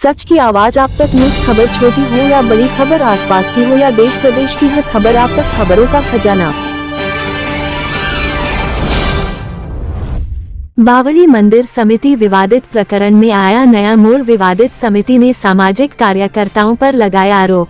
सच की आवाज आप तक। न्यूज खबर छोटी हो या बड़ी खबर, आसपास की हो या देश प्रदेश की, हर खबर आप तक। खबरों का खजाना। बावड़ी मंदिर समिति विवादित प्रकरण में आया नया मोड़। विवादित समिति ने सामाजिक कार्यकर्ताओं पर लगाया आरोप।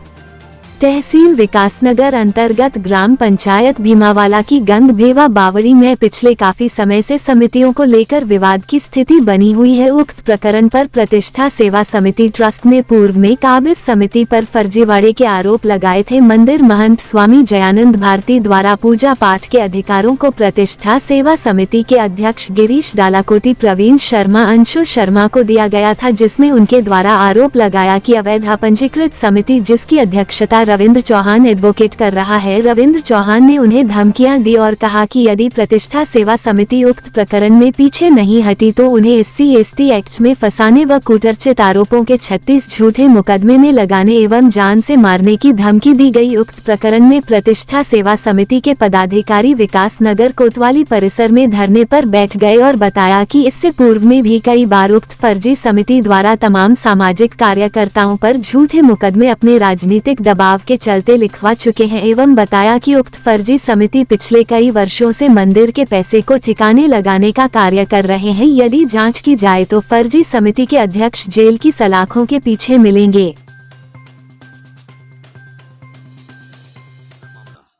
तहसील विकासनगर अंतर्गत ग्राम पंचायत भीमावाला की गंगभेवा बावड़ी में पिछले काफी समय से समितियों को लेकर विवाद की स्थिति बनी हुई है। उक्त प्रकरण पर प्रतिष्ठा सेवा समिति ट्रस्ट ने पूर्व में काबिज समिति पर फर्जीवाड़े के आरोप लगाए थे। मंदिर महंत स्वामी जयानंद भारती द्वारा पूजा पाठ के अधिकारों को प्रतिष्ठा सेवा समिति के अध्यक्ष गिरीश डालाकोटी, प्रवीण शर्मा, अंशु शर्मा को दिया गया था, जिसमें उनके द्वारा आरोप लगाया कि अवैध पंजीकृत समिति जिसकी अध्यक्षता रविंद्र चौहान एडवोकेट कर रहा है। रविंद्र चौहान ने उन्हें धमकियां दी और कहा कि यदि प्रतिष्ठा सेवा समिति उक्त प्रकरण में पीछे नहीं हटी तो उन्हें SC/ST एक्ट में फंसाने व कूटरचित आरोपों के 36 झूठे मुकदमे में लगाने एवं जान से मारने की धमकी दी गई। उक्त प्रकरण में प्रतिष्ठा सेवा समिति के पदाधिकारी विकास नगर कोतवाली परिसर में धरने पर बैठ गए और बताया कि इससे पूर्व में भी कई बार उक्त फर्जी समिति द्वारा तमाम सामाजिक कार्यकर्ताओं पर झूठे मुकदमे अपने राजनीतिक दबाव के चलते लिखवा चुके हैं एवं बताया कि उक्त फर्जी समिति पिछले कई वर्षों से मंदिर के पैसे को ठिकाने लगाने का कार्य कर रहे हैं। यदि जांच की जाए तो फर्जी समिति के अध्यक्ष जेल की सलाखों के पीछे मिलेंगे।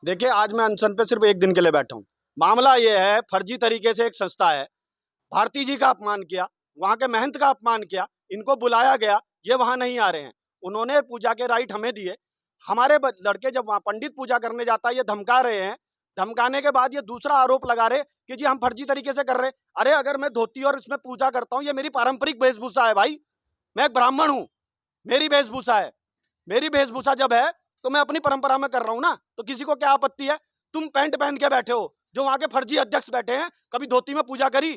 देखिए, आज मैं अनशन पे सिर्फ एक दिन के लिए बैठा हूँ। मामला ये है, फर्जी तरीके से एक संस्था है, भारती जी का अपमान किया, वहाँ के महंत का अपमान किया, इनको बुलाया गया, ये वहाँ नहीं आ रहे हैं। उन्होंने पूजा के राइट हमें दिए। हमारे लड़के जब वहाँ पंडित पूजा करने जाता है, ये धमका रहे हैं। धमकाने के बाद ये दूसरा आरोप लगा रहे कि जी हम फर्जी तरीके से कर रहे। अरे अगर मैं धोती और इसमें पूजा करता हूँ, ये मेरी पारंपरिक वेशभूषा है भाई, मैं एक ब्राह्मण हूँ, मेरी वेशभूषा है। मेरी वेशभूषा जब है तो मैं अपनी परंपरा में कर रहा हूँ ना, तो किसी को क्या आपत्ति है? तुम पैंट पहन के बैठे हो, जो वहाँ के फर्जी अध्यक्ष बैठे हैं, कभी धोती में पूजा करी?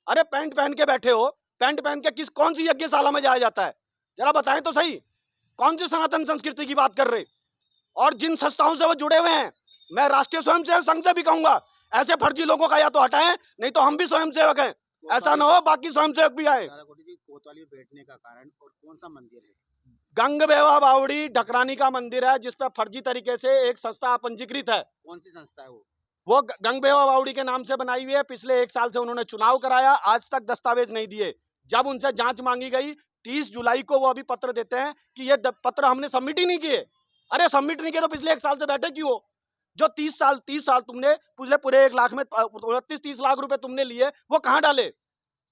अरे पैंट पहन के बैठे हो, पैंट पहन के कौन सी यज्ञशाला में जाया जाता है? जरा बताएं तो सही, कौन सी सनातन संस्कृति की बात कर रहे? और जिन संस्थाओं से वो जुड़े हुए हैं, मैं राष्ट्रीय स्वयंसेवक संघ से भी कहूंगा, ऐसे फर्जी लोगों का या तो हटाएं, नहीं तो हम भी स्वयंसेवक हैं। ऐसा ना हो बाकी स्वयंसेवक भी आए। कोतवाली बैठने का कारण और कौन सा मंदिर है? गंगभेवा बावड़ी ढकरानी का मंदिर है, जिस पर फर्जी तरीके से एक संस्था पंजीकृत है। कौन सी संस्था है वो गंगभेवा बावड़ी के नाम से बनाई हुई है। पिछले 1 साल से उन्होंने चुनाव कराया, आज तक दस्तावेज नहीं दिए। जब उनसे जांच मांगी गई 30 जुलाई को, वो अभी पत्र देते हैं कि ये पत्र हमने सबमिट ही नहीं किए। अरे सबमिट नहीं किए तो पिछले 1 साल से बैठे क्यों हो? जो 30 साल तुमने पूरे 1 लाख में 29-30 लाख रुपए तुमने लिए, वो कहाँ डाले?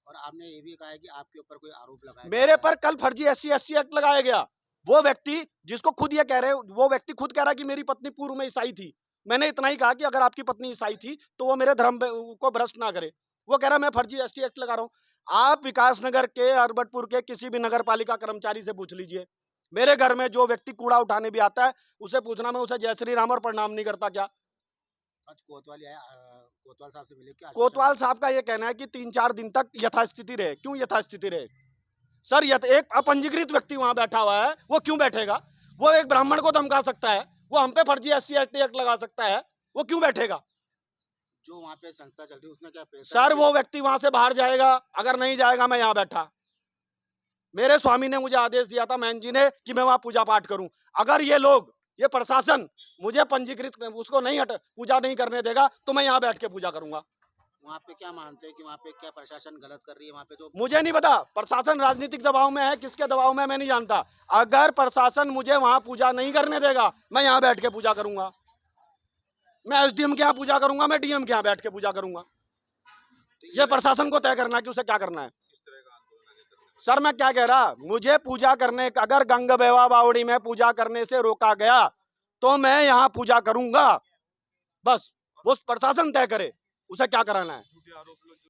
और आपने ये भी कहा है कि आपके ऊपर कोई आरोप लगाया मेरे पर कल फर्जी SC/ST एक्ट लगाया गया। वो व्यक्ति जिसको खुद ये कह रहे, वो व्यक्ति खुद कह रहा कि मेरी पत्नी पूर्व में ईसाई थी। मैंने इतना ही कहा कि अगर आपकी पत्नी ईसाई थी तो वो मेरे धर्म को भ्रष्ट ना करे। वो कह रहा मैं फर्जी ST एक्ट लगा रहा हूँ। आप विकासनगर के, अरबटपुर के किसी भी नगर पालिका कर्मचारी से पूछ लीजिए, मेरे घर में जो व्यक्ति कूड़ा उठाने भी आता है, उसे पूछना, मैं उसे जय श्री राम और प्रणाम नहीं करता क्या? आज कोतवाल आया, कोतवाल साहब से मिले क्या? कोतवाल साहब का ये कहना है कि 3-4 दिन तक यथास्थिति रहे। क्यों यथास्थिति रहे सर? एक अपंजीकृत व्यक्ति वहां बैठा हुआ है, वो क्यों बैठेगा? वो एक ब्राह्मण को धमका सकता है, वो हम पे फर्जी SC/ST एक्ट लगा सकता है, वो क्यों बैठेगा? जो वहाँ पे संस्था चल रही है उसमें क्या पैसा? सर वो व्यक्ति वहां से बाहर जाएगा, अगर नहीं जाएगा मैं यहाँ बैठा। मेरे स्वामी ने मुझे आदेश दिया था, महंत जी ने, कि मैं वहां पूजा पाठ करूं। अगर ये लोग, ये प्रशासन मुझे पंजीकृत उसको नहीं पूजा नहीं करने देगा तो मैं यहाँ बैठ के पूजा करूंगा। वहाँ पे क्या मानते हैं कि वहाँ पे क्या प्रशासन गलत कर रही है? वहाँ पे जो मुझे नहीं पता, प्रशासन राजनीतिक दबाव में है, किसके दबाव में मैं नहीं जानता। अगर प्रशासन मुझे वहां पूजा नहीं करने देगा, मैं यहाँ बैठ के पूजा करूंगा। मैं SDM के यहाँ पूजा करूंगा, मैं DM के यहाँ बैठ के पूजा करूंगा। ये प्रशासन को तय करना है कि उसे क्या करना है। सर मैं क्या कह रहा, मुझे पूजा करने, अगर गंगभेवा बावड़ी में पूजा करने से रोका गया तो मैं यहाँ पूजा करूंगा। बस वो प्रशासन तय करे उसे क्या कराना है।